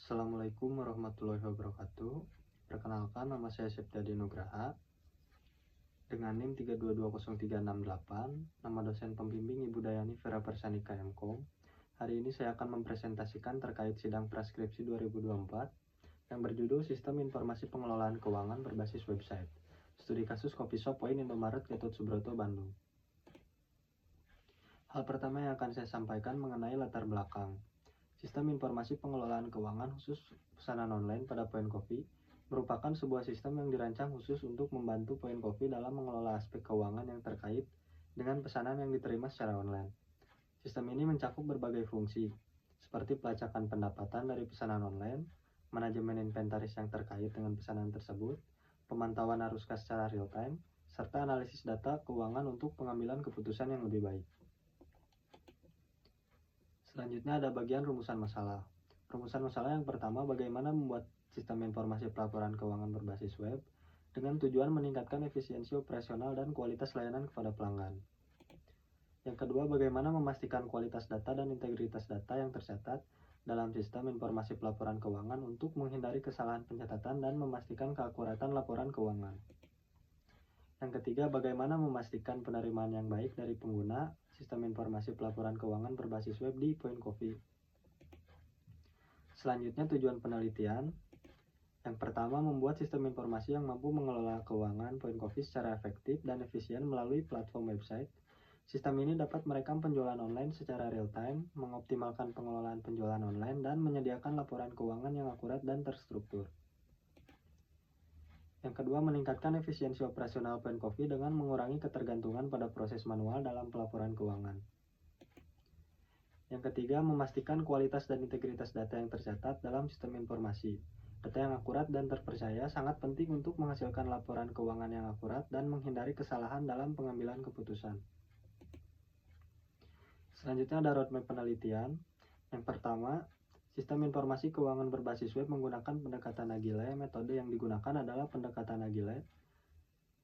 Assalamualaikum warahmatullahi wabarakatuh. Perkenalkan, nama saya Septiadi Nugraha dengan NIM 3220368, nama dosen pembimbing Ibu Dayani Vera Persanika MKOM. Hari ini saya akan mempresentasikan terkait sidang praskripsi 2024 yang berjudul Sistem Informasi Pengelolaan Keuangan Berbasis Website. Studi kasus Kopi Shop Point Indomaret Ketut Subroto Bandung. Hal pertama yang akan saya sampaikan mengenai latar belakang. Sistem informasi pengelolaan keuangan khusus pesanan online pada Point Coffee merupakan sebuah sistem yang dirancang khusus untuk membantu Point Coffee dalam mengelola aspek keuangan yang terkait dengan pesanan yang diterima secara online. Sistem ini mencakup berbagai fungsi, seperti pelacakan pendapatan dari pesanan online, manajemen inventaris yang terkait dengan pesanan tersebut, pemantauan arus kas secara real time, serta analisis data keuangan untuk pengambilan keputusan yang lebih baik. Selanjutnya ada bagian rumusan masalah. Rumusan masalah yang pertama, bagaimana membuat sistem informasi pelaporan keuangan berbasis web dengan tujuan meningkatkan efisiensi operasional dan kualitas layanan kepada pelanggan. Yang kedua, bagaimana memastikan kualitas data dan integritas data yang tercatat dalam sistem informasi pelaporan keuangan untuk menghindari kesalahan pencatatan dan memastikan keakuratan laporan keuangan. Yang ketiga, bagaimana memastikan penerimaan yang baik dari pengguna sistem informasi pelaporan keuangan berbasis web di Point Coffee. Selanjutnya, tujuan penelitian. Yang pertama, membuat sistem informasi yang mampu mengelola keuangan Point Coffee secara efektif dan efisien melalui platform website. Sistem ini dapat merekam penjualan online secara real time, mengoptimalkan pengelolaan penjualan online, dan menyediakan laporan keuangan yang akurat dan terstruktur. Yang kedua, meningkatkan efisiensi operasional Point Coffee dengan mengurangi ketergantungan pada proses manual dalam pelaporan keuangan. Yang ketiga, memastikan kualitas dan integritas data yang tercatat dalam sistem informasi. Data yang akurat dan terpercaya sangat penting untuk menghasilkan laporan keuangan yang akurat dan menghindari kesalahan dalam pengambilan keputusan. Selanjutnya ada roadmap penelitian. Yang pertama, sistem informasi keuangan berbasis web menggunakan pendekatan Agile. Metode yang digunakan adalah pendekatan Agile.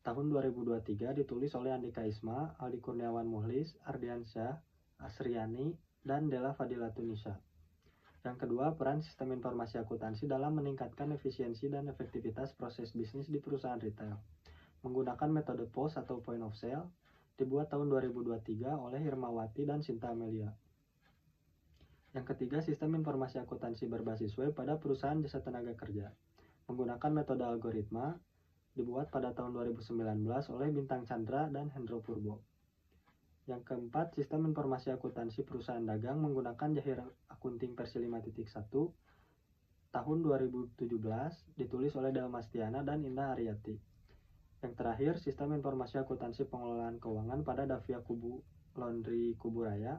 Tahun 2023 ditulis oleh Andika Isma, Aldi Kurniawan Muhlis, Ardiansyah, Asriani, dan Della Fadilatunisa. Yang kedua, peran sistem informasi akuntansi dalam meningkatkan efisiensi dan efektivitas proses bisnis di perusahaan retail. Menggunakan metode POS atau Point of Sale, dibuat tahun 2023 oleh Irmawati dan Sinta Amelia. Yang ketiga, sistem informasi akuntansi berbasis web pada perusahaan jasa tenaga kerja. Menggunakan metode algoritma, dibuat pada tahun 2019 oleh Bintang Chandra dan Hendro Purbo. Yang keempat, sistem informasi akuntansi perusahaan dagang menggunakan Jahir Akunting versi 5.1 tahun 2017, ditulis oleh Dalmastiana dan Indah Aryati. Yang terakhir, sistem informasi akuntansi pengelolaan keuangan pada Davia Kubu Laundry Kuburaya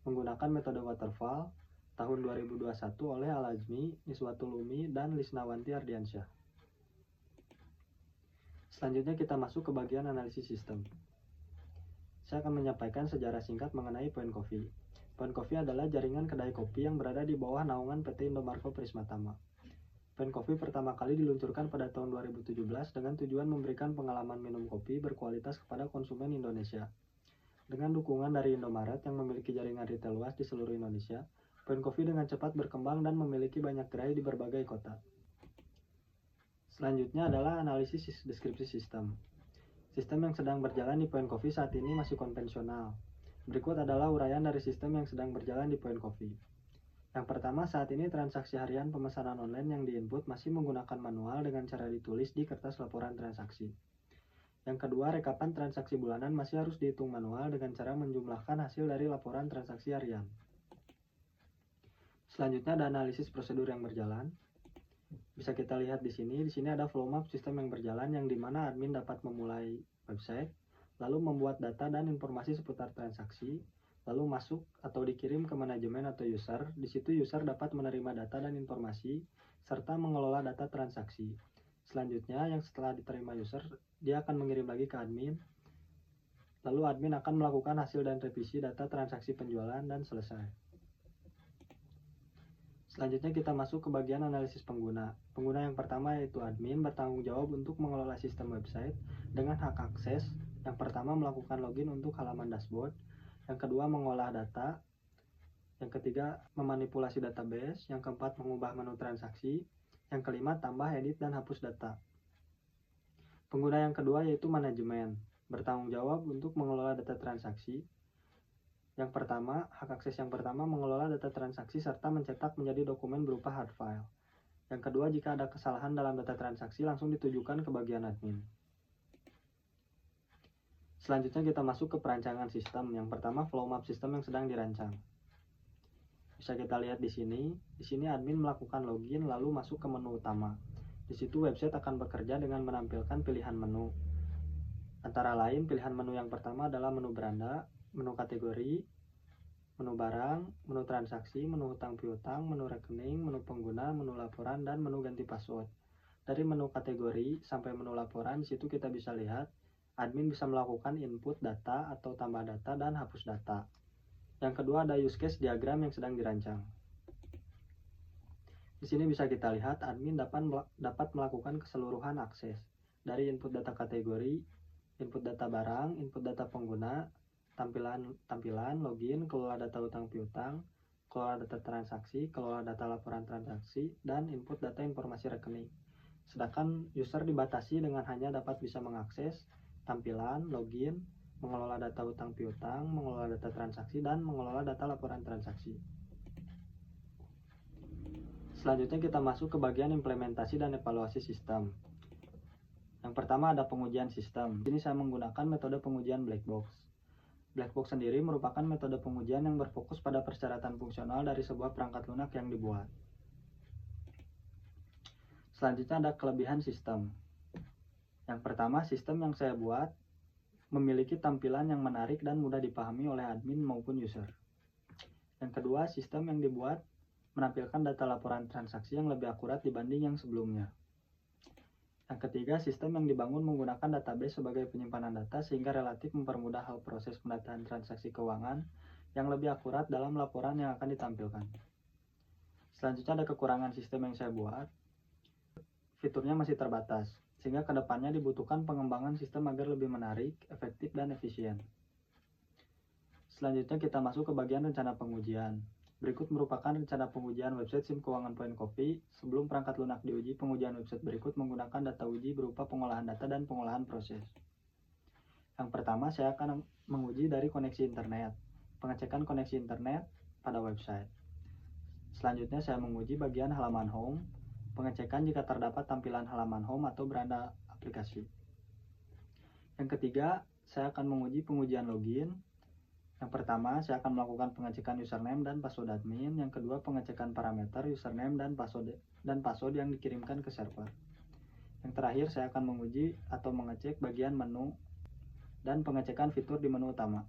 menggunakan metode waterfall tahun 2021 oleh Al-Azmi, Niswatul Umi, dan Lisnawanti Ardiansyah. Selanjutnya kita masuk ke bagian analisis sistem. Saya akan menyampaikan sejarah singkat mengenai Point Coffee. Point Coffee adalah jaringan kedai kopi yang berada di bawah naungan PT Indomarko Prismatama. Point Coffee pertama kali diluncurkan pada tahun 2017 dengan tujuan memberikan pengalaman minum kopi berkualitas kepada konsumen Indonesia. Dengan dukungan dari Indomaret yang memiliki jaringan retail luas di seluruh Indonesia, Point Coffee dengan cepat berkembang dan memiliki banyak gerai di berbagai kota. Selanjutnya adalah analisis deskripsi sistem. Sistem yang sedang berjalan di Point Coffee saat ini masih konvensional. Berikut adalah uraian dari sistem yang sedang berjalan di Point Coffee. Yang pertama, saat ini transaksi harian pemesanan online yang diinput masih menggunakan manual dengan cara ditulis di kertas laporan transaksi. Yang kedua, rekapan transaksi bulanan masih harus dihitung manual dengan cara menjumlahkan hasil dari laporan transaksi harian. Selanjutnya ada analisis prosedur yang berjalan. Bisa kita lihat di sini. Di sini ada flow map sistem yang berjalan yang dimana admin dapat memulai website, lalu membuat data dan informasi seputar transaksi, lalu masuk atau dikirim ke manajemen atau user. Di situ user dapat menerima data dan informasi serta mengelola data transaksi. Selanjutnya, yang setelah diterima user, dia akan mengirim lagi ke admin. Lalu admin akan melakukan hasil dan revisi data transaksi penjualan dan selesai. Selanjutnya kita masuk ke bagian analisis pengguna. Pengguna yang pertama yaitu admin bertanggung jawab untuk mengelola sistem website dengan hak akses. Yang pertama melakukan login untuk halaman dashboard. Yang kedua mengolah data. Yang ketiga, memanipulasi database. Yang keempat, mengubah menu transaksi. Yang kelima, tambah, edit, dan hapus data. Pengguna yang kedua yaitu manajemen, bertanggung jawab untuk mengelola data transaksi. Yang pertama, hak akses yang pertama mengelola data transaksi serta mencetak menjadi dokumen berupa hard file. Yang kedua, jika ada kesalahan dalam data transaksi langsung ditujukan ke bagian admin. Selanjutnya kita masuk ke perancangan sistem. Yang pertama, flow map sistem yang sedang dirancang. Bisa kita lihat di sini. Di sini admin melakukan login lalu masuk ke menu utama. Di situ website akan bekerja dengan menampilkan pilihan menu. Antara lain, pilihan menu yang pertama adalah menu beranda, menu kategori, menu barang, menu transaksi, menu hutang piutang, menu rekening, menu pengguna, menu laporan, dan menu ganti password. Dari menu kategori sampai menu laporan, di situ kita bisa lihat admin bisa melakukan input data atau tambah data dan hapus data. Yang kedua ada use case diagram yang sedang dirancang. Di sini bisa kita lihat admin dapat melakukan keseluruhan akses dari input data kategori, input data barang, input data pengguna, tampilan, login, kelola data utang piutang, kelola data transaksi, kelola data laporan transaksi, dan input data informasi rekening. Sedangkan user dibatasi dengan hanya dapat bisa mengakses tampilan, login, mengelola data utang piutang, mengelola data transaksi, dan mengelola data laporan transaksi. Selanjutnya kita masuk ke bagian implementasi dan evaluasi sistem. Yang pertama ada pengujian sistem. Di sini saya menggunakan metode pengujian black box. Black box sendiri merupakan metode pengujian yang berfokus pada persyaratan fungsional dari sebuah perangkat lunak yang dibuat. Selanjutnya ada kelebihan sistem. Yang pertama, sistem yang saya buat memiliki tampilan yang menarik dan mudah dipahami oleh admin maupun user. Yang kedua, sistem yang dibuat menampilkan data laporan transaksi yang lebih akurat dibanding yang sebelumnya. Yang ketiga, sistem yang dibangun menggunakan database sebagai penyimpanan data sehingga relatif mempermudah hal proses pendataan transaksi keuangan yang lebih akurat dalam laporan yang akan ditampilkan. Selanjutnya ada kekurangan sistem yang saya buat. Fiturnya masih terbatas, sehingga kedepannya dibutuhkan pengembangan sistem agar lebih menarik, efektif, dan efisien. Selanjutnya kita masuk ke bagian rencana pengujian. Berikut merupakan rencana pengujian website SIM Keuangan Point Coffee. Sebelum perangkat lunak diuji, pengujian website berikut menggunakan data uji berupa pengolahan data dan pengolahan proses. Yang pertama, saya akan menguji dari koneksi internet, pengecekan koneksi internet pada website. Selanjutnya saya menguji bagian halaman home, pengecekan jika terdapat tampilan halaman home atau beranda aplikasi. Yang ketiga, saya akan menguji pengujian login. Yang pertama, saya akan melakukan pengecekan username dan password admin. Yang kedua, pengecekan parameter username dan password yang dikirimkan ke server. Yang terakhir, saya akan menguji atau mengecek bagian menu dan pengecekan fitur di menu utama.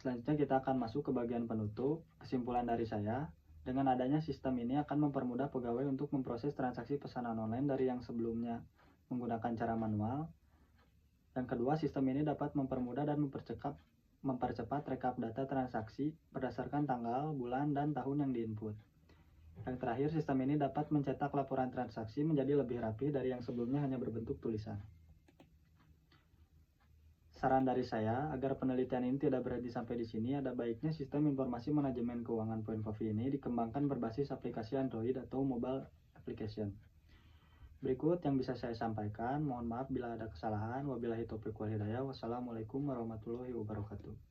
Selanjutnya kita akan masuk ke bagian penutup. Kesimpulan dari saya, dengan adanya sistem ini akan mempermudah pegawai untuk memproses transaksi pesanan online dari yang sebelumnya menggunakan cara manual. Yang kedua, sistem ini dapat mempermudah dan mempercepat rekap data transaksi berdasarkan tanggal, bulan, dan tahun yang diinput. Yang terakhir, sistem ini dapat mencetak laporan transaksi menjadi lebih rapi dari yang sebelumnya hanya berbentuk tulisan. Saran dari saya, agar penelitian ini tidak berhenti sampai di sini, ada baiknya sistem informasi manajemen keuangan Point Coffee ini dikembangkan berbasis aplikasi Android atau mobile application. Berikut yang bisa saya sampaikan, mohon maaf bila ada kesalahan. Wabillahi taufiq wal hidayah. Wassalamualaikum warahmatullahi wabarakatuh.